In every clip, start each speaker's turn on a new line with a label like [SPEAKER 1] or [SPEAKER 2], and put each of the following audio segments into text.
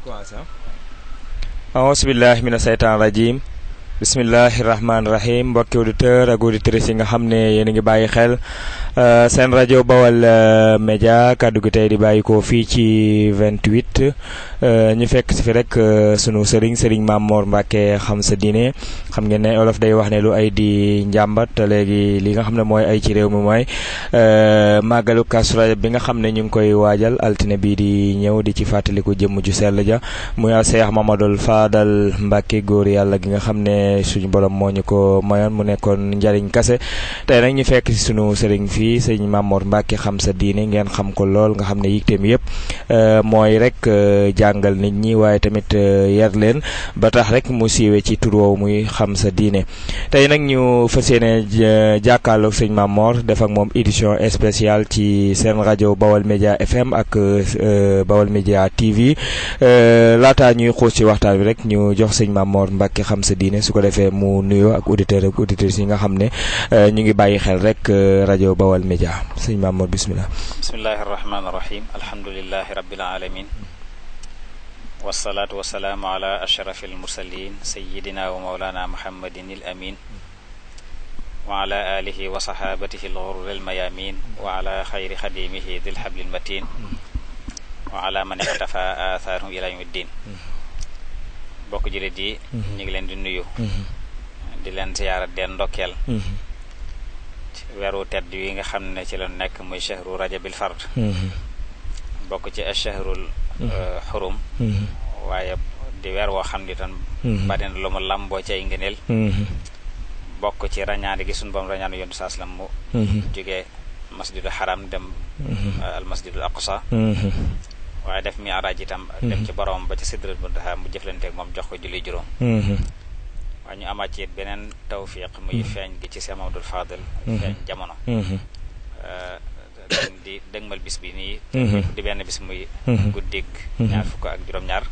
[SPEAKER 1] Quoi ça? Auzubillahi mina seytaan rajim. Bismillahi rahmaani rahim. Mbokki auditeur ak auditrices yi nga xam ne yéen a ngi bàyyi xel seen rajo Bawal Média kàddu gi tey di bàyyi ko fii ci 28 ñu fekk si fi rek sunu sëriñ Mame Mor Mbacke xam sa diine. xam ngeen ne olof day wax ne lu ay di njàmbat léegi li nga xam ne mooy ay ci réew mi mooy màggalu Kazu Rajab bi nga xam ne ñu ngi koy waajal altine bii di ñëw di ci fàttaliku jëmm ju sell ja muy Cheikh Mamadou Fadal Mbacke góor yàlla gi nga xam ne suñu borom moo ñu ko mayoon mu nekkoon njariñ kase tey nag ñu fekk si sunu sëriñ fii sëriñ Mame Mor Mbacke xam sa diine ngeen xam ko lool nga xam ne yitteem yëpp mooy rek jàngal nit ñi waaye tamit yar leen ba tax rek mu siiwee ci tur woowu muy xam sa diine. tey nag ñu fas yéene jàkkaarloog sëriñ Mame Mor def ak moom édition spéciale ci seen rajo Bawal Média FM ak Bawal Média TV laataa ñuy xuus ci waxtaan bi rek ñu jox sëriñ Mame Mor Mbacke xam sa diine su ko defee mu nuyoo ak auditeur ak auditrices yi nga xam ne ñu ngi bàyyi xel rek rajo Bawal Média sëñ Mame Mor bismillah.
[SPEAKER 2] bismillahi rahmaani rahim alhamdulillahi rabbil alamin wasalaatu wasalaamu ala ashrafil mursalin sayidina wa mawlana muhammadin il amin wa ala alihi wa sahabatihi al ghurril mayamin wa ala xayri xadimihi dil hablil matin wa ala man iqtafa athaarhum ila yawmiddin. bokk jullit yi ñu ngi leen di nuyu di leen ziyaara den ndokkeel ci weeru tedd yi nga xam ne ci la nekk muy shahru rajabil fard bokk ci ash-shahrul xurum waaye di weer woo xam ne tan bari na lu mu làmboo ci ay ngëneel bokk ci rañaane gi suñu boom rañaane yontu saa sallam mu jógee masjidul haram dem al masjidul aqsa waaye def mi araaj itam dem ci borom ba ci Sidratul Muntaha mu jëflanteeg moom jox ko julli juróom waaye ñu amaat ci beneen tawfiq muy feeñ gi ci Cheikh Mamadou Fadal feeñ jamono di dëgmal bis bi nii di benn bis muy guddik ñaar fukk ak juróom-ñaar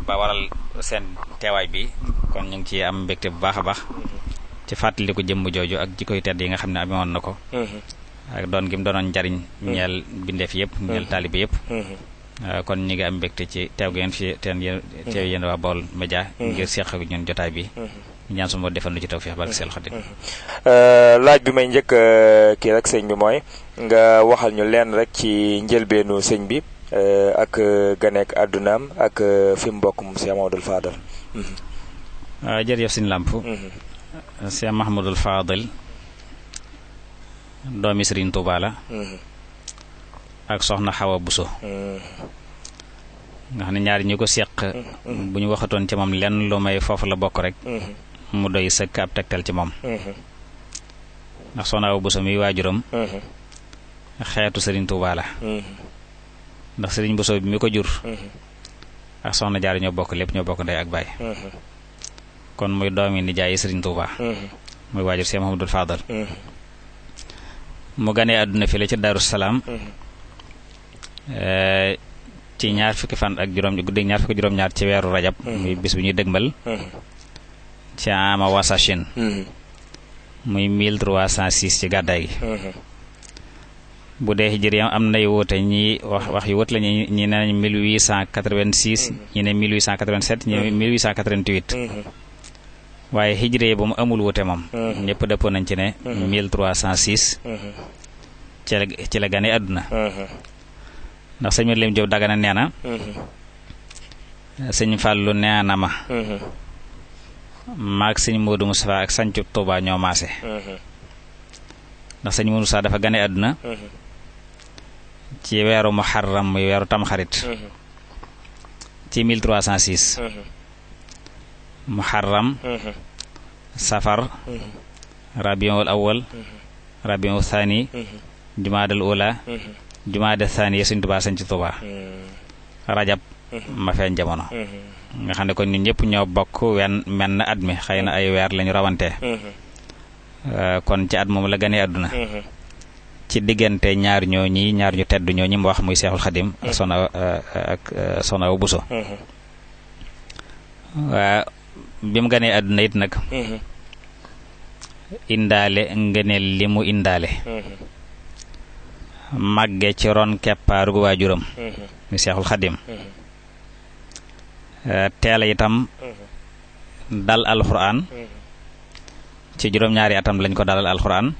[SPEAKER 2] ba waral seen teewaay bi kon ñu ngi ci am mbégte bu baax a baax ci fàttali ko jëmm jooju ak jikkoy tedd yi nga xam ne amewoon na ko ak doon gi mu doonoon njariñ ñeel bindeef yëpp ñeel taalibe yëpp kon ñi ngi am mbégte ci teew ngeen fi teew yéen waa Bawal Média ngir seq ak ñun jotaay bi ñaan suma defal nu ci tawfiix barke Seex Xaadim.
[SPEAKER 1] laaj bi may njëkk kii rek sëñ bi mooy nga waxal ñu leen rek ci njëlbeenu sëñ bi ak ganeek àddunaam ak fi mu bokk mu Cheikh Mamadou Fadal.
[SPEAKER 2] jërëjëf sëñ Làmp Cheikh Mahamadul Fadal doomi Sëriñ Tuubaa la ak soxna Xawa Buso nga xam ne ñaari ñi ko seq bu ñu waxatoon ci moom lenn lu may foofu la bokk rek mu doy sëkk ab tegtal ci moom ndax soxna Xawa Buso mi waajuram xeetu Sëriñ Tuubaa la ndax Sëriñ Buso bi mi ko jur ak soxna Jaara ñoo bokk lépp ñoo bokk ndey ak baay kon muy doomi nijaayi Sëriñ Tuubaa muy waajur Cheikh Mahamadul Fadal mu ganee àdduna fi la ci Daaru Salaam ci ñaar fukki fan ak guddi ñaar fukki juróom-ñaar ci weeru rajab muy bis bi ñuy dëgmal ci ama wasachin muy 1306 ci gàddaay gi bu dee hijriyam am nay wuute ñi wax yu wut la ñi nee nañ 1886 ñi ne 1887 ñi ne 1888 waaye hijriya ba mu amul wuute moom ñëpp dëppoo nañ ci ne 1306 ci la gane àdduna ndax sëñ Lim Jóob Dagana nee na sëñ Fàllu nee na ma maag sëñ Moodu Mustafaa ak sañcu Tuubaa ñoo maase ndax sëñ Moodu Mustafaa dafa gane àdduna ci weeru Muharram muy weeru Tamxarit ci 1306 Muharram Safar Rabiul Awwal Rabiul Thani Jumaadal Ula Jumaada Thani Sëñ Tuubaa sañ ci Tuubaa Rajab ma feeñ jamono nga xam ne kon ñun ñëpp ñoo bokk menn at mi xëy na ay weer lañu rawante kon ci at moom la gane àdduna ci diggante ñaar ñu tedd ñoo ñi mu wax muy Seexul Xadim ak Soxna Awa Buso bi mu ganee àdduna it nag indaale ngëneel li mu indaale màgge ci ron keppaaru waajuram mi Seexul Xadim teel itam dal alxuraan ci juróom-ñaari atam lañ ko dalal alxuraan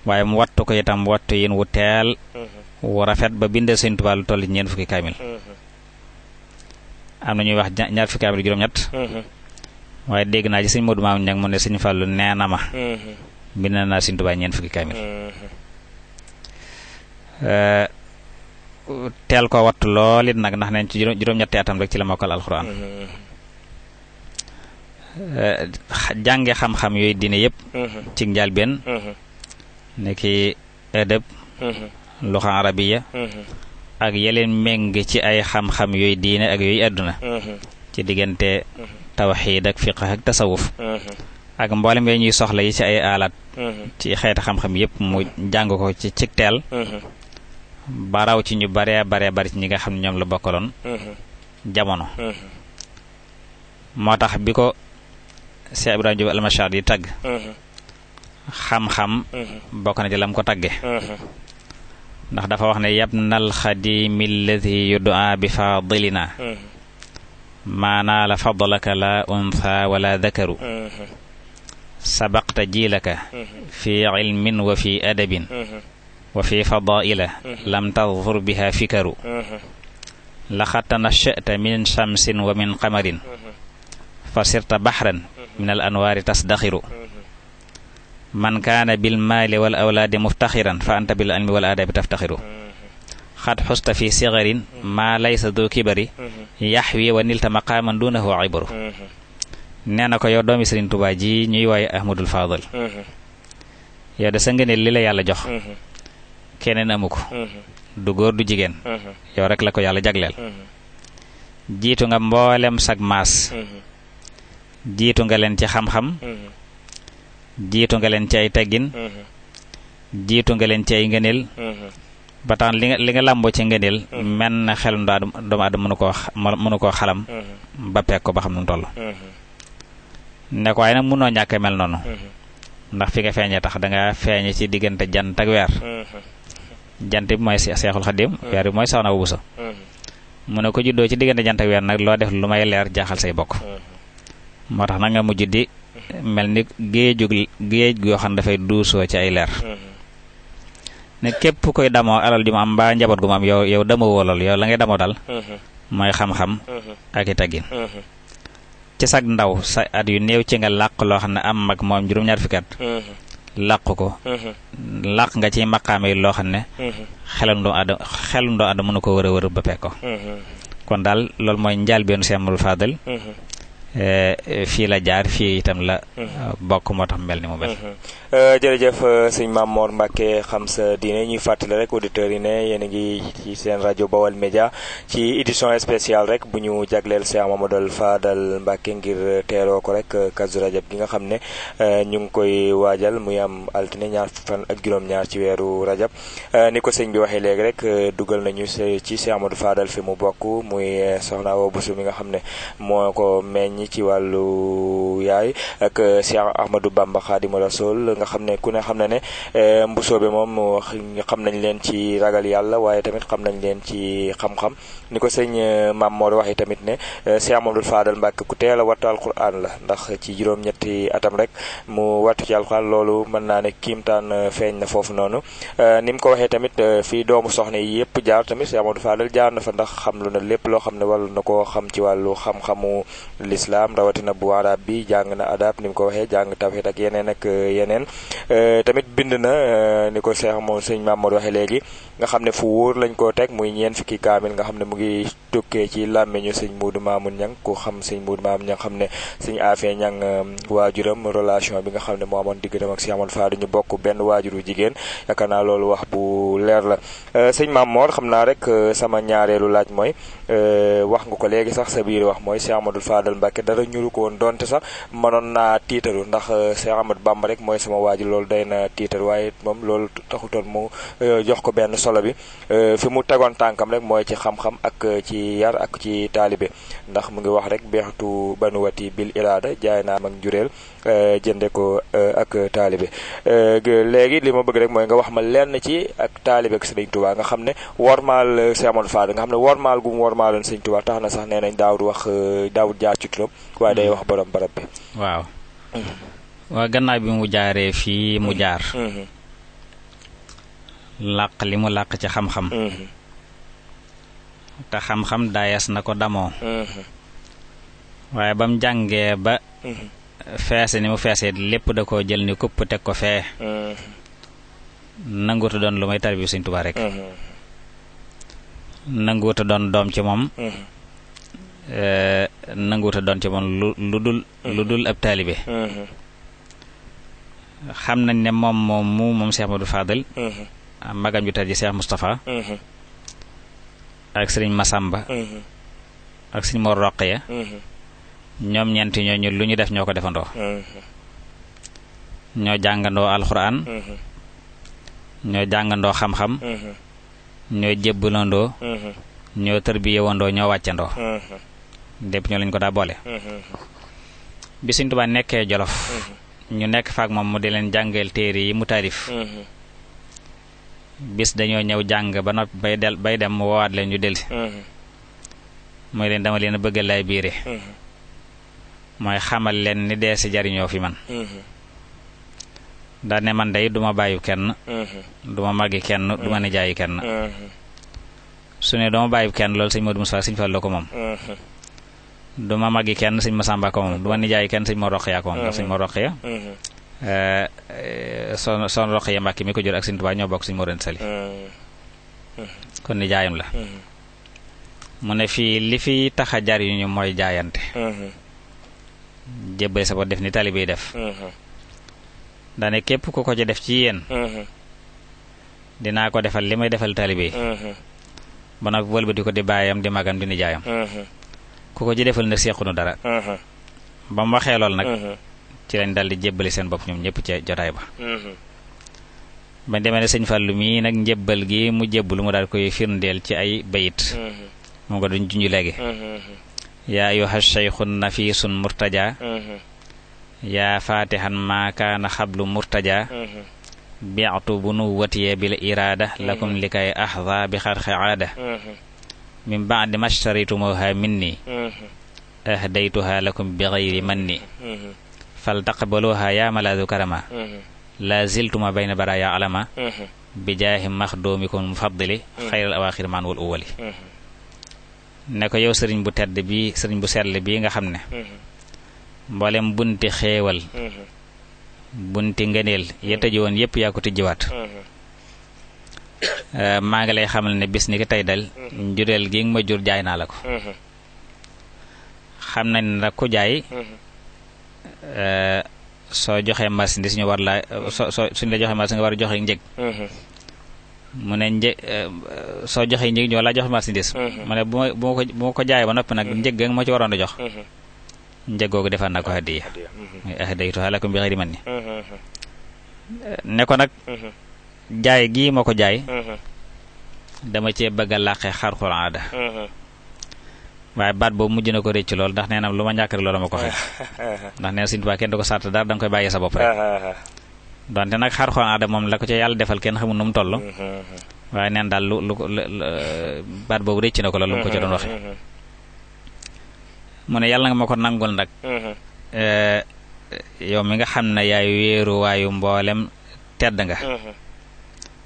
[SPEAKER 2] waaye mu wattu ko itam wattu yin wu teel wu rafet ba bindee Sëñ Tuubaa lu toll ci ñeent fukki kaamil am na ñuy wax ñaar fukki kaamil juróom-ñett waaye dégg naa ci Sëñ Moodu Maam Ñaŋ mu ne Sëñ Fallu nee na ma bind naa Sëñ Tuubaa ñeent fukki kaamil teel ko wattu lool it nag ndax nañ ci juróom-ñetti atam rek ci la mokkal alxuraan jànge xam-xam yooyu diine yëpp ci njàlbéen nekki adab luxa arabiya ak yeleen méng ci ay xam-xam yooyu diine ak yooyu àdduna ci diggante tawxiid ak fiqh ak tasawuf ak mboolem yooyu ñuy soxla yi ci ay aalaat ci xeeti xam-xam yëpp mu jàng ko ci cig teel baraw ci ñu bare bari ci ñi nga xam ne ñoom la bokkaloon jamono moo tax bi ko Cheikh Ibrahima Diop Almashar yi tagg xam-xam bokk na ci lam ko tagge ndax dafa wax ne yabnal xadimi alladi yudaa bi fadilina maanaa la fadlaka la untha wala dakaru sabaqta jiilaka fi ilmin wa fi adabin wa fi fadaila lam tadfur biha fikaru laqad tanashata min shamsin wa min qamarin fa sirta baxran min al anwaari tasdaxiru man kaana bil maali wal awlaadi muftaxiran fa anta bil ilmi wal aadabi taftaxiru xad xusta fi sigarin maa laysa du kibari yaxwi wa nilta maqaaman duunahu ibaru nee na ko yow doomi Sëriñ Tuubaa ji ñuy waaye Ahmadul Faadal yow de sa ngëneel li la yàlla jox keneen amu ko du góor du jigéen yow rek la ko yàlla jagleel jiitu nga mboolem sag maas jiitu nga leen ci xam-xam jiitu nga leen ci ay teggin jiitu nga leen ci ay ngëneel ba tax li nga làmboo ci ngëneel menn xelum doomu aadama mënu koo xalam ba peeg ko ba xam nu mu toll ne ko waaye nag mënoo ñàkk mel noonu ndax fi nga feeñee tax danga feeñe ci diggante jant ak weer jant bi mooy Seexul Xadim weer bi mooy Soxna Buso mu ne ko juddoo ci diggante jant ak weer nag loo def lu may leer jaaxal say bokk moo tax nag nga mujj di mel ni géej goo xam ne dafay duusoo ci ay leer ne képp koy damoo alal ju mu am mbaa njaboot gu mu am yow damoo wolool yow la ngay damoo dal mooy xam-xam ak i teggin ci sag ndaw sa at yu néew ci nga làq loo xam ne am mag moom juróom-ñaar fukki at làq ko làq nga ci maqaame yi loo xam ne xelum doo àdd mënu ko wër ba pekk ko kon daal loolu mooy njaal benn Cheikh Ahmadou Fadal fii la jaar fii itam la bokk moo tax mel ni mu mel.
[SPEAKER 1] jërëjëf sëñ Mame Mor Mbacke xam sa diine ñuy fàttali rek auditeurs yi ne yéen a ngi ci seen rajo Bawal Média ci édition spéciale rek bu ñu jagleel Cheikh Mamadou Fadal Mbacke ngir teeroo ko rek Kazu Rajab gi nga xam ne ñu ngi koy waajal muy am altine ñaar fan ak juróom-ñaar ci weeru rajab ni ko sëñ bi waxee léegi rek dugal nañu ci Cheikh Amadou Fadal fi mu bokk muy soxna Awa Bousso mi nga xam ne moo ko meññ ci wàllu yaay ak Cheikh Ahmadou Bamba Khadimu Rasul nga xam ne ku ne xam na ne mbusoobe moom xam nañ leen ci ragal yàlla waaye tamit xam nañ leen ci xam-xam ni ko sëñ Mame Mor waxee tamit ne Cheikh Amadou Fadal Mbacke ku teel a wattu alquran la ndax ci juróom-ñetti atam rek mu wattu ci alquran loolu mën naa ne kiimtaan feeñ na foofu noonu ni mu ko waxee tamit fii doomu soxna yi yëpp jaar tamit Cheikh Amadou Fadal jaar na fa ndax xam lu na lépp loo xam ne wàllu na koo xam ci wàllu xam-xamu lislaam rawatina bu arab bi jàng na adab ni mu ko waxee jàng tawhid ak yeneen ak yeneen tamit bind na ni ko Cheikh moom sëñ Mame Mor waxee léegi nga xam ne fu wóor lañ koo teg muy ñeent fukki kaamil nga xam ne mu ngi tukkee ci làmmeñu sëñ Muudu Maamun Ñang ku xam sëñ Muudu Maamun Ñang xam ne sëñ Afee Ñang waajuram relation bi nga xam ne moo amoon digganteem ak Cheikh Amadou Fadal ñu bokk benn waajuru jigéen yaakaar naa loolu wax bu leer la sëñ Mame Mor xam naa rek sama ñaareelu laaj mooy wax nga ko léegi sax sa biir wax mooy Cheikh Amadou Fadal Mbacke Mbàkke dara ñuru ko woon donte sax mënoon naa tiitaru ndax Cheikh Ahmadou Bamba rek mooy sama waaju loolu day na tiitaru waaye moom loolu taxutoon mu jox ko benn solo bi fi mu tegoon tànkam rek mooy ci xam-xam ak ci yar ak ci taalibe ndax mu ngi wax rek beextu banuwati bil iraada jaay naa mag njureel jënde ko ak taalibe léegi li ma bëgg rek mooy nga wax ma lenn ci ak taalibe ak Sëriñ Tuubaa nga xam ne wormaal Cheikh Amadou Fadal nga xam ne wormaal gu mu wormaaloon Sëriñ Tuubaa tax na sax nee nañ daawut jaar ci turam waaye day wax borom barab bi.
[SPEAKER 2] waaw waa gannaaw bi mu jaaree fii mu jaar làq li mu làq ci xam-xam te xam-xam daayas na ko damoo waaye ba mu jàngee ba feese ni mu feesee lépp da koo jël ni kupp teg ko fee nanguuta doon lu may tarbiyu Sëriñ Tuubaa rek nanguuta doon doom ci moom nanguuta doon ci moom lu dul ab taalibe xam nañ ne moom Cheikh Amadou Fadal magam ju tedd ji Cheikh Moustapha ak Sëriñ Masamba ak Sëriñ Mor Roqaya ñoom ñeenti ñooñu lu ñu def ñoo ko defandoo ñoo jàngandoo alxuraan ñoo jàngandoo xam-xam ñoo jébbalandoo ñoo tërbiyewandoo ñoo wàccandoo lépp ñoo lañ ko daa boole bi Sëriñ Tuubaa nekkee Jolof ñu nekk faak moom mu di leen jàngal téere yi mu taarif bis dañoo ñëw jàng ba noppi bay dem mu woowaat leen ñu delsi mooy leen dama leen a bëgg laay biire mooy xamal leen ni dee si jariñoo fi man daa ne man day duma bàyyu kenn duma màggi kenn duma nijaayi kenn su ne duma bàyyu kenn loolu sëñ Modou Moussa sëñ Fallu ko moom duma màggi kenn sëñ Masamba ko moom duma nijaayi kenn sëñ Mor Roqaya ko moom ndax sëñ Mor Roqaya son Roqaya Mbàkke mi ko jur ak sëñ Tuubaa ñoo bokk sëñ Mor Anta Sali kon nijaayam la mu ne fii li fi tax a jariñu mooy jaayante jébbale sa bopp def ni taalibe yi def daane képp ku ko ci def ci yéen dinaa ko defal li may defal taalibe yi ba nag wëlbati ko di baayam di magam di nijaayam ku ko ci defal nag seexunu dara ba mu waxee lool nag ci lañ daldi jébbali seen bopp ñoom ñëpp ci jotaay ba ba demee ne sëñ Fallu mii nag njébbal gi mu jébbalu mu daal koy firndeel ci ay bayit moom ko duñ junj léegi yaa ayyuha shaykhun nafisun murtaja yaa fatihan ma kaana xablu murtaja bi'tu bunuwwatiya bil iraada lakum likay ahza bi xarxi aada min ba'di mashtaraytumuha minni ahdaytuha lakum bi ghayri manni fal taqbaluha ya malaadu karama la ziltuma bayna baraya alama bi jaahi maxdoomikum mufaddili xayral awaaxir man wal uwali ne ko yow sëriñ bu tedd bi sëriñ bu sell bii nga xam ne mboolem bunti xéewal bunti ngëneel ya tëji woon yépp yaa ko tijjiwaat maa ngi lay xamal ne bis ni ki tey dal njureel gi nga ma jur jaay naa la ko xam nañ ne nag ku jaay soo joxee marchandise ñu war laa suñ la joxee marchandise nga war a joxe njëg mu ne soo joxee njëg ñu war laa joxe marchandise mu ne bu ma ko jaayee ba noppi nag njëg nga ma ci waroon a jox njëg googu defal na ko hadiya muy ahdaytuha lakum bi ghayri manni ne ko nag jaay gii ma ko jaay dama cee bëgg a làqee xarxul aada waaye baat boobu mujj na ko rëcc lool ndax nee na lu ma ñàkk rek loolu ma ko xeex ndax nee na Sëriñ Tuubaa kenn du ko sàrt dara da nga koy bàyyee sa bopp rek donte nag xarxul aada moom la ko ci yàlla defal kenn xamul nu mu toll waaye neen daal lu baat boobu rëcc na ko loolu lu mu ko ci doon waxe mu ne yàlla nga ma ko nangul nag yow mi nga xam ne yaay wéeru waayu mboolem tedd nga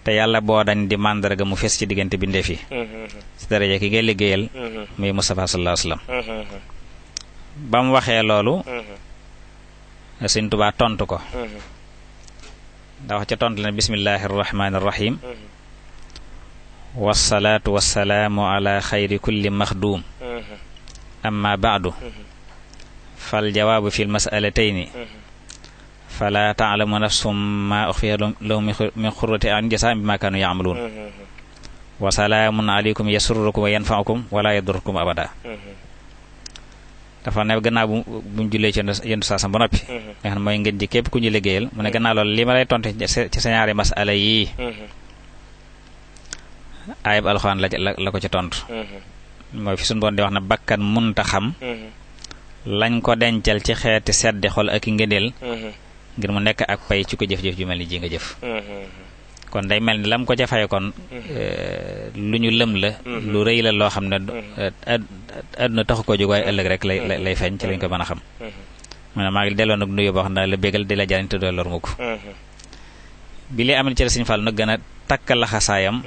[SPEAKER 2] te yàlla boo dañ di màndarga mu fes ci diggante bindee fi ci daraja ki ngay liggéeyal muy Mustafa sallallahu alayhi wasallam ba mu waxee loolu Sëriñ Tuubaa tontu ko da wax ca tontu ne bismillahi arrahmani arrahim wassalaatu wassalaamu ala xayri kulli maxduum amma baadu fal jawaabu fi lmasalatayni fala taalamu nafsum ma uxfiya lahum min xurrati an jasaan bi ma kaanu yaamaluun wa salaamun aleykum yasurrukum wa yanfaukum wala yadurrukum abada dafa ne gannaaw bu mu jullee ci yendu saasam ba noppi nga xam ne mooy ngeen ji képp ku ñu liggéeyal mu ne gannaaw loolu li ma lay tonte ci sa ñaari masala yii ayib alxuraan la ko ci tontu mooy fi suñu boon di wax ne bakkan munta xam lañ ko dencal ci xeeti seddi xol ak i ngëneel ngir mu nekk ak pay ci ko jëf-jëf ju mel ni ji nga jëf kon day mel ni lam ko ca faye kon lu ñu lëm la lu rëy la loo xam ne àdduna taxu ko jóg waaye ëllëg rek lay feeñ ci lañ ko mën a xam mu ne maa ngi delloo nag nuyu boo xam ne la bégal di la jariñ te doo lor mukk bi li am ci la Sëñ Fallu nag gën a takk laxasaayam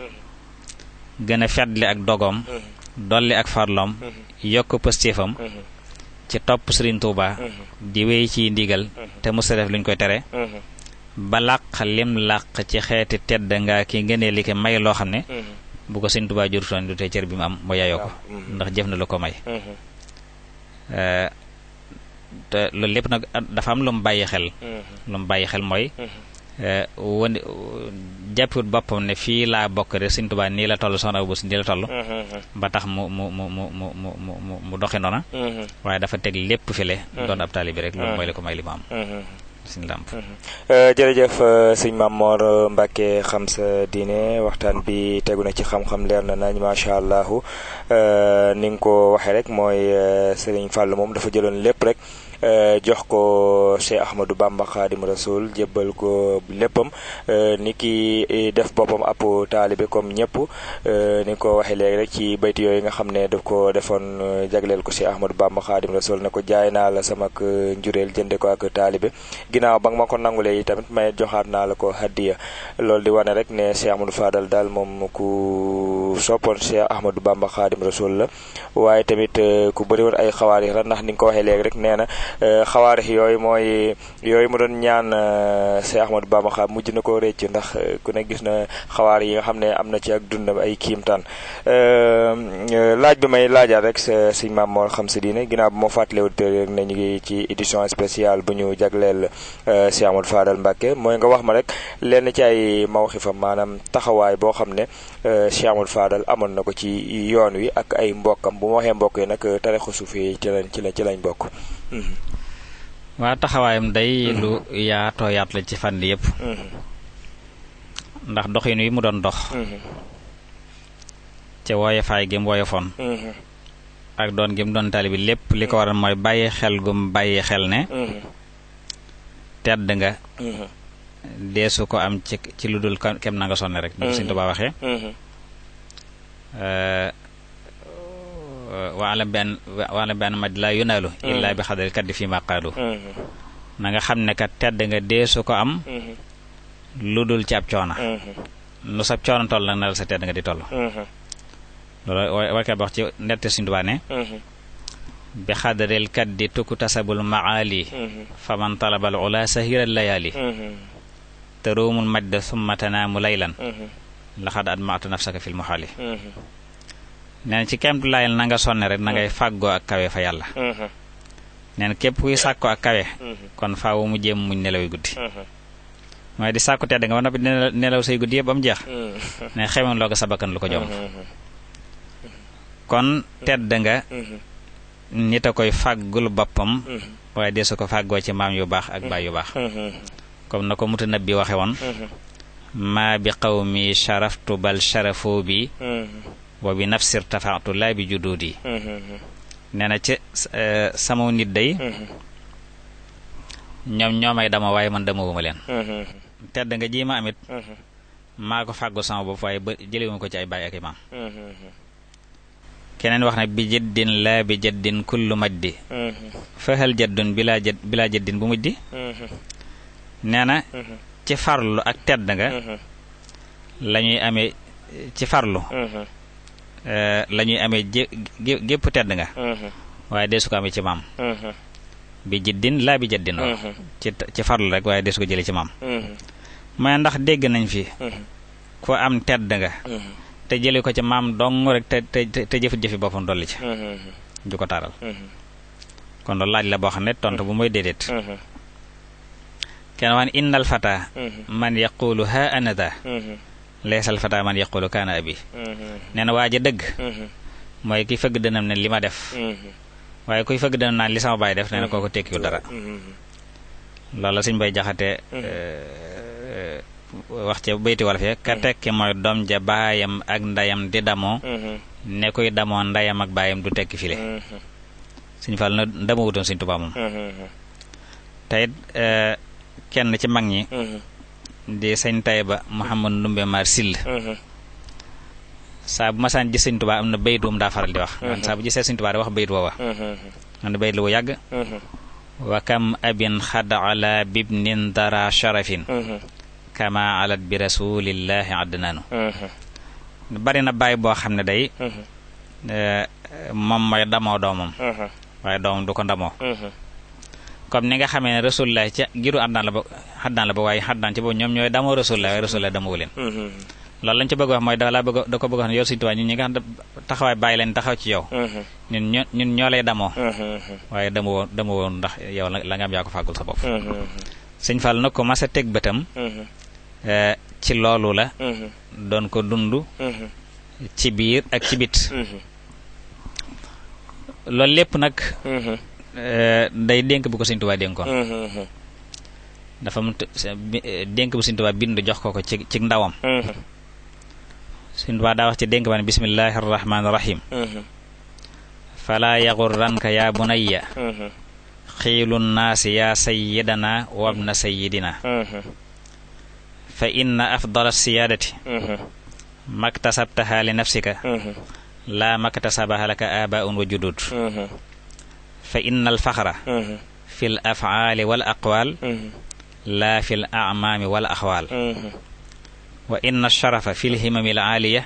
[SPEAKER 2] gën a fetli ak dogoom dolli ak farloom yokk pëstéefam ci topp Sëriñ Tuuba di wéy ci ndigal te musa def luñ koy tere ba làq lim làq ci xeeti tedd nga ki ngënee li ki may loo xam ne bu ko Sëriñ Tuuba jurutoon du tey cër bi mu am mu yaayoo ko ndax jëf na lu ko may te loolu lépp nag dafa am lu mu bàyyi xel mooy wone jàppiwut boppam ne fii laa bokk de Sëriñ Tuubaa nii la toll soxna bu nii la toll ba tax mu doxe noona waaye dafa teg lépp file doon ab taalibe rek loolu mooy la ko may li mu am suñu làmp
[SPEAKER 1] jërëjëf sëñ Mame Mor Mbacke xam sa diine waxtaan bi tegu na ci xam-xam leer na nañ macha allah ni nga ko waxee rek mooy Sëriñ Fallu moom dafa jëloon lépp rek jox ko Cheikh Ahmadou Bamba Khadim Rasoul jébbal ko léppam ni ki def boppam ab taalibe comme ñëpp ni nga ko waxee léegi rek ci bayti yooyu nga xam ne daf ko defoon jagleel ko Cheikh Ahmadou Bamba Khadim Rasoul ne ko jaay naa la sama njureel jënde ko ak taalibe ginnaaw ba nga ma ko nangulee yi tamit may joxaat naa la ko hadiya loolu di wane rek ne Cheikh Ahmadou Fadal daal moom ku soppoon Cheikh Ahmadou Bamba Khadim Rasoul la waaye tamit ku bëri woon ay xawaarix la ndax ni nga ko waxee léegi rek nee na xawaarix yooyu mooy yooyu mu doon ñaan Cheikh Ahmadou Bamba Khadim mujj na ko récc ndax ku ne gis na xawaarix yi nga xam ne am na ci ak dundam ay kiimtaan laaj bi may laajaat rek sëñ Mame Mor xam sa diine ginnaaw bi moo fàttalewut rek ne ñu ngi ci édition spéciale bu ñu jagleel Cheikh Ahmadou Fadal Mbacke mooy nga wax ma rek lenn ci ay mawxifam maanaam taxawaay boo xam ne Cheikh Ahmadou Fadal amoon na ko ci yoon wi ak ay mbokkam bu ma waxee mbokk yi nag tarixa suufi ci lañ bokk.
[SPEAKER 2] waa taxawaayam day lu yaatoo yaat la ci fànn yëpp ndax doxin wi mu doon dox ca woyofaay gi mu woyofoon ak doon gi mu doon taalibi lépp li ko waral mooy bàyyi xel gum bàyyi xel ne tedd nga deesu ko am ci lu dul kem na nga sonne rek ni ko Sëriñ Tuubaa waxee waala benn maj la yunaalu illaa bi xadari kaddi fi maqaalu na nga xam ne kat tedd nga deesu ko am lu dul ci ab coona lu sab coona toll nag na la sa tedd nga di toll loolu waykat ba wax ci nette Sëriñ Tuubaa ne bi xadaril kaddi tukku tasabul maali faman talabal ula sahiral layaali te ruumul majda summa tanaamu laylan laxad admatu nafsaka fil muhaali nee na ci kemtu laayal na nga sonne rek na ngay fàggoo ak kawe fa yàlla nee na képp kuy sàkko ak kawe kon faawu mu jéem muñ nelaw yu guddi mooy di sàkku tedd nga ba noppi nelaw say guddi yëpp ba mu jeex ne xewoon loo ko sa bakkan lu ko jom kon tedd nga nit a koy fàggul boppam waaye dee su ko fàggoo ci maam yu baax ak baay yu baax comme na ko Mutanabbi waxe woon maa bi qawmi sharaftu bal sharafoo bi wa bi nafsi irtafaatu laa bi juduudi nee na ci sama nit day ñoomay dama waaye man dama wuma leen tedd nga ji ma amit maa ko fàggul sama bopp waaye ba jëlewuma ko ci ay baay ak imaam keneen wax na bi jëddin laa bi jëddin kullu majdi fahal jëddun bilaa jëddin bu mujdi nee na ci farlu ak tedd nga la ñuy amee ci farlu la ñuy amee gépp tedd nga waaye deesu ko amee ci maam bi jëddin laa bi jëddin ci farlu rek waaye deesu ko jële ci maam mooy ndax dégg nañ fi ko am tedd nga te jële ko ci maam dong rek te jëfi boppam dolli ci ju ko taaral kon loolu laaj la boo xam ne tontu bu mooy déedéet kenn wax ne innal fata man yaqulu ha anada leesal fata man yaqulu kaana abi nee na waa ja dëgg mooy ki fëgg dënam ne li ma def waaye kuy fëgg dana naan li sama baay def nee na kooku tekkiwul dara loolu la suñ bay jaxate wax ca bayti wala fee ka tekki mooy doom ja baayam ak ndeyam di damoo ne kuy damoo ndeyam ak baayam du tekki file suñ fal na dama wutoon Sëñ Tuubaa moom te it kenn ci mag ñi di sëñ Tayba Muhammad Ndumbe Mar Sill saa bu masaan gis Sëñ Tuubaa am na bayit daa faral di wax saa bu gisee Sëñ Tuubaa di wax bayit woowa am na bayit la wu yàgg wa kam abin xad ala bibnin dara sharafin kama alat bi rasulillahi adnaanu bari na bàyyi boo xam ne day moom mooy damoo doomam waaye doomam du ko ndamoo comme ni nga xamee ne rasulullah ca giru àddaan la ba waaye àddaan ci boobu ñoom ñooy damoo rasulullah waaye rasulullah damoo leen loolu lañ ci bëgg wax mooy da ko bëgg wax ne yow Sëñ Tuubaa ñun ñi nga xam taxawaay bàyyi leen taxaw ci yow ñun ñoo lay damoo waaye damoo ndax yow la nga am yaa ko fàggul sa bopp Sëñ Fall nag ko mas a teg bëtam ci loolu la doon ko dund ci biir ak ci bit loolu lépp nag day dénk bu ko Sëñ Tuubaa dénkoon dafa mu dénk bu Sëñ Tuubaa bind jox ko ci ndawam Sëñ Tuubaa daa wax ci dénk ba ne bismillahi arrahmani irrahim fala yaxurranka ya bunayya xiilu nnaasi ya sayyidana wabna sayyidina fa inna afdala siyaadati maktasabtaha li nafsika la maktasabaha laka abaun wa judud fa inna alfaxra fi l afaali wal aqwaal la fi l amaami wal axwaal wa inna sharafa fi lhimami al aaliya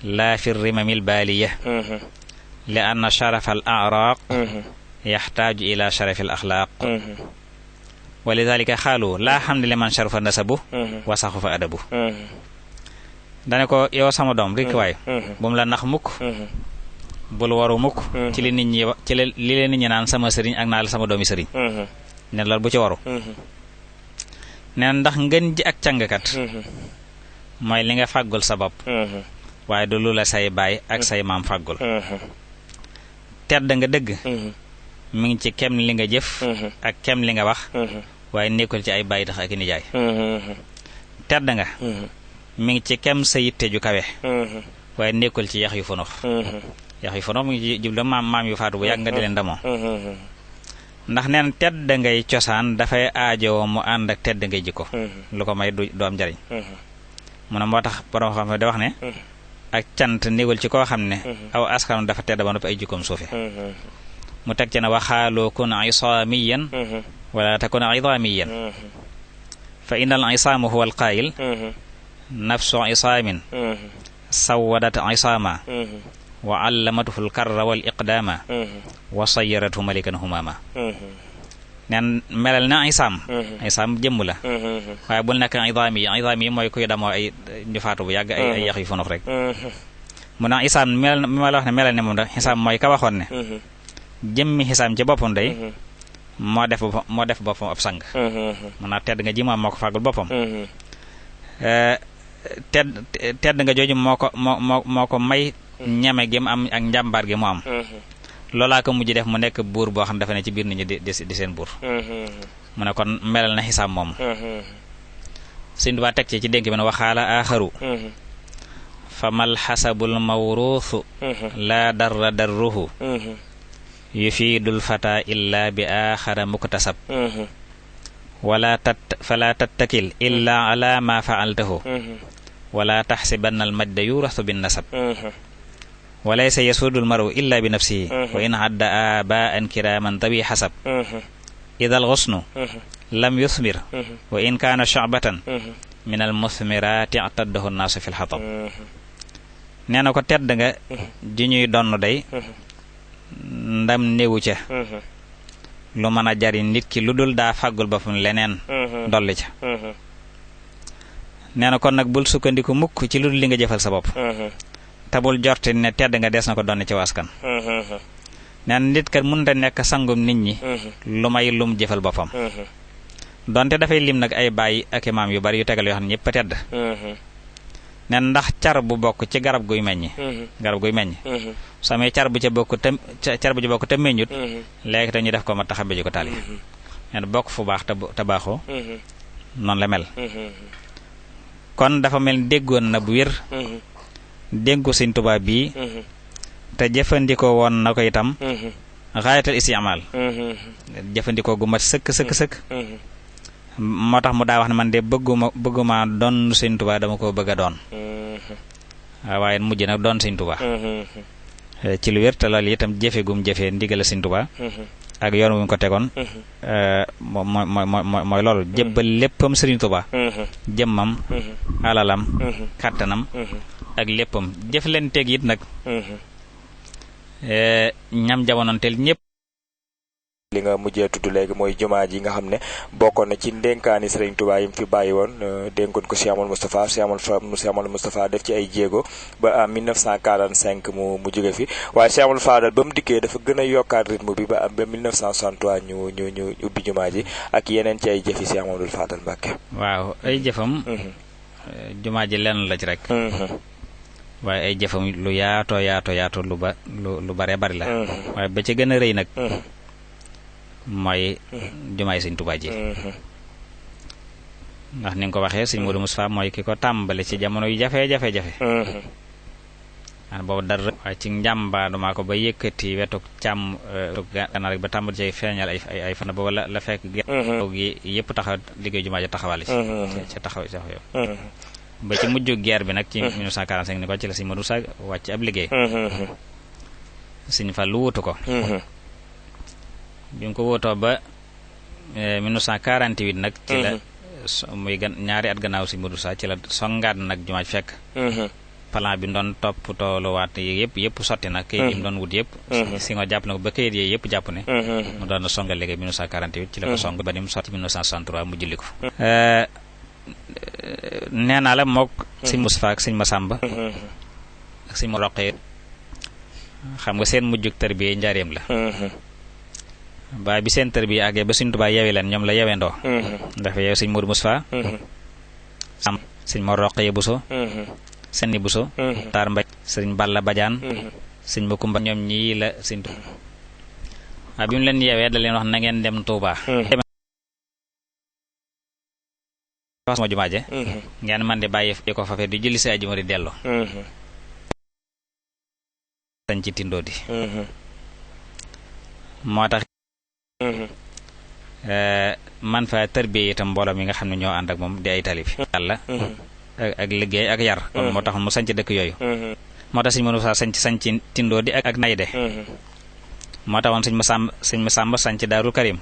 [SPEAKER 2] la fi rimami al baaliya li anna sharafa al araaq yaxtaaju ila sharafi al axlaaq wa lidalika xaalu laa xamdi liman sharafa nasabu wa saxu fa adabu dane ko yow sama doom rikk waay bu mu la nax mukk bul waru mukk ci li nit ñi naan sama sëriñ ak naa la sama doomi sëriñ ne loolu bu ci waru nee ndax ngeen ji ak càngkat mooy li nga fàggul sa bopp waaye du lu la say baay ak say maam fàggul tedd nga dëgg mi ngi ci kem li nga jëf ak kem li nga wax waaye nekkul ci ay baay tax ak i nijaay tedd nga mi ngi ci kem sa yitte ju kawe waaye nekkul ci yax yu fonox yax yu fonox mu ngi ci jublu maam yu faatu bu yàgg nga di leen damoo ndax neen tedd ngay cosaan dafay aajowoo mu ànd ak tedd ngay jikko lu ko may du am njariñ mu ne moo tax borom xam ne da wax ne ak cant néewul ci koo xam ne aw askanam dafa tedd ba noppi ay jikkoom suufe mu teg ci ne waxaaloo kun isaamiyan wala takun idaamiyan fa innal isaamu huwa alqaayil nafsu isaamin sawadat isaama wa allamatuhu alkarra wal iqdaama wa sayyaratu malikan humaama neen melal na isaam jëmm la waaye bul nekk idaam yi mooy kuy damoo ay ñu faatu bu yàgg ay yax yu funux rek mu ne isaam mi ma la wax ne melal ne moom da isaam mooy ka waxoon ne jëmmi xisaam ci boppam day moo def boppam ab sang mun naa tedd nga ji moom moo ko fàggul boppam tedd nga jooju moo ko may ñeme gi mu am ak njàmbaar gi mu am loolaa ko mujj def mu nekk buur boo xam dafa ne ci biir nit ñi di seen buur mu ne kon melal na xisaam moom Sëñ Tuubaa teg ci dénk bi ne waxaala aaxaru fa mal xasabul mawruusu laa darra darruhu yufiidul fata illa bi aaxara muktasab fala tattakil illa ala ma faaltahu wala taxsibanna al majda yurasu bin nasab walaysa yasudul maru illa bi nafsihi wa in adda abaan kiraman tabi xasab ida alxusnu lam yusmir wa in kaana shabatan min al musmirati ataddahu nnaasu fi lxatab nee na ko tedd nga ji ñuy donn day ndam néewu ca lu mën a jariñ nit ki lu dul daa fàggul boppam leneen dolli ca nee na kon nag bul sukkandiku mukk ci lu dul li nga jëfal sa bopp te bul jorti ne tedd nga des na ko doon ci waskan nee na nit kat mënut a nekk sangum nit ñi lu may lum jëfal boppam donte dafay lim nag ay baay ak maam yu bari yu tegal yoo xam ne ñëpp a tedd ne ndax car bu bokk ci garab guy meññ su amee car bu ca bokk te meññut léegi te ñu def ko ma taxa béji ko tali nen bokk fu baax te baaxoo noonu la mel kon dafa mel déggoon na bu wér dénku Sëñ Tuubaa bii te jëfandikoo woon na ko itam xaayatal istimaal jëfandikoo gu mat sëkk moo tax mu daa wax ne man de bëgguma doon Sëñ Tuubaa dama ko bëgg a doon waaye mujj nag doon Sëñ Tuubaa ci lu wér te loolu itam jëfe gum jëfe ndigal Sëñ Tuubaa ak yoon wu ñu ko tegoon mooy loolu jébbal léppam Sëriñ Tuubaa jëmmam alalam kàttanam ak léppam jëf leen teg it nag ñam jamonoonteel ñëpp.
[SPEAKER 1] li nga mujjee tudd léegi mooy jumaa ji nga xam ne bokkoon na ci ndénkaani Sëriñ Tuubaa yi mu fi bàyyi woon dénkoon ko Cheikh Amadou Moustapha def ci ay jéego ba en 1945 mu jóge fi waaye Cheikh Amadou Fadal ba mu dikkee dafa gën a yokkaat rythme bi ba 1963 ñu ubbi jumaa ji ak yeneen ci ay jëfi Cheikh Amadou Fadal Mbàkke.
[SPEAKER 2] waaw ay jëfam. jumaa ji lenn la ci rek. waaye ay jëfam lu yaatoo lu bare bari la. waaye ba ci gën a rëy nag. mooy jumaay Sëñ Tuubaa ji ndax ni nga ko waxee Sëñ Modou Moustapha mooy ki ko tàmbali ci jamono yu jafe-jafe an boobu dara waaye ci njàmbaandumaa ko ba yëkkati wetu càmm gannaaw rek ba tàmbali ci feeñal ay fan boobu la fekk gi yëpp taxaw liggéey jumaa ji taxawal ci taxaw yow ba ci mujj guerre bi nag ci 1945 ni ko ci la Sëñ Modou Moustapha wàcc ab liggéey Sëñ Fallu wutu ko bi mu ko wootoo ba 1948 nag ci la muy ñaari at gannaaw Sëñ Modou Sa ci la songaat nag jumaa ji fekk plan bi mu doon topp tooluwaat yi yëpp sotti na kayit yi mu doon wut yëpp si nga jàpp na ko ba kayit yi yëpp jàpp ne mu doon na songal léegi 1948 ci la ko song ba ni mu sotti 1963 mu julli ko nee naa la mook Sëñ Moustapha ak Sëñ Massamba ak Sëñ Roqee xam nga seen mujjug tarbiya njaareem la baay bi seen tër bi àggee ba Sëñ Tuubaa yewe leen ñoom la yewendoo ndax yew Sëñ Modou Moustapha am Sëñ Mor Roqee Buso Sëñ Buso Taar Mbay Sëñ Balla Badiane Sëñ Makumba ñoom ñii la Sëñ Tuubaa waaye bi mu leen yewee da leen wax na ngeen dem Tuubaa sama jumaa je ngeen man di bàyyi ko fa fe di julli si ajuma di dellu sañ ci tindoo di moo tax man fa tërbiye itam mbooloo mi nga xam ne ñoo ànd ak moom di ay talib yàlla ak liggéey ak yar kon moo tax mu sanc dëkk yooyu moo tax Sëñ Modou Sa sanc tindoo di ak nayde moo tax woon Sëñ Masamba sanc Daaru Karim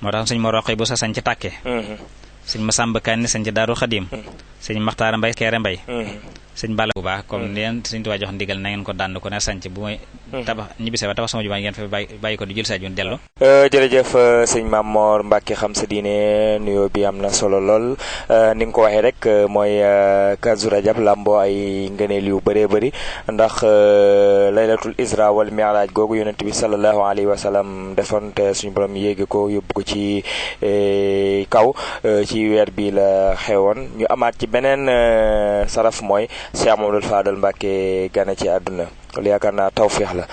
[SPEAKER 2] moo tax Sëñ Mor Roqee bu sa sanc Tàkke Sëñ Masamba Kanni sanc Daaru Xadim Sëñ Maxtaar Mbay Keere Mbay Sëñ Balla bu baax comme leen Sëñ Tuubaa jox ndigal na ngeen ko dànd ko ne sanc bu may tabax ñibbisee ba tabax sama jumaa ngeen fa bàyyi ko di jël sa jun dellu
[SPEAKER 1] jërëjëf sëñ Mame Mor Mbacke xam sa diine nuyoo bi am na solo lool ni nga ko waxee rek mooy Kazu Rajab làmboo ay ngëneel yu bëree bëri ndax laylatul isra wal mi'raj googu yonent bi sallallahu alayhi wa sallam defoon te suñu borom yéegi ko yóbbu ko ci kaw ci weer bi la xewoon ñu amaat ci beneen saraf mooy Cheikh Amadou Fadal Mbacke gane ci àdduna loolu yaakaar naa tawfeex la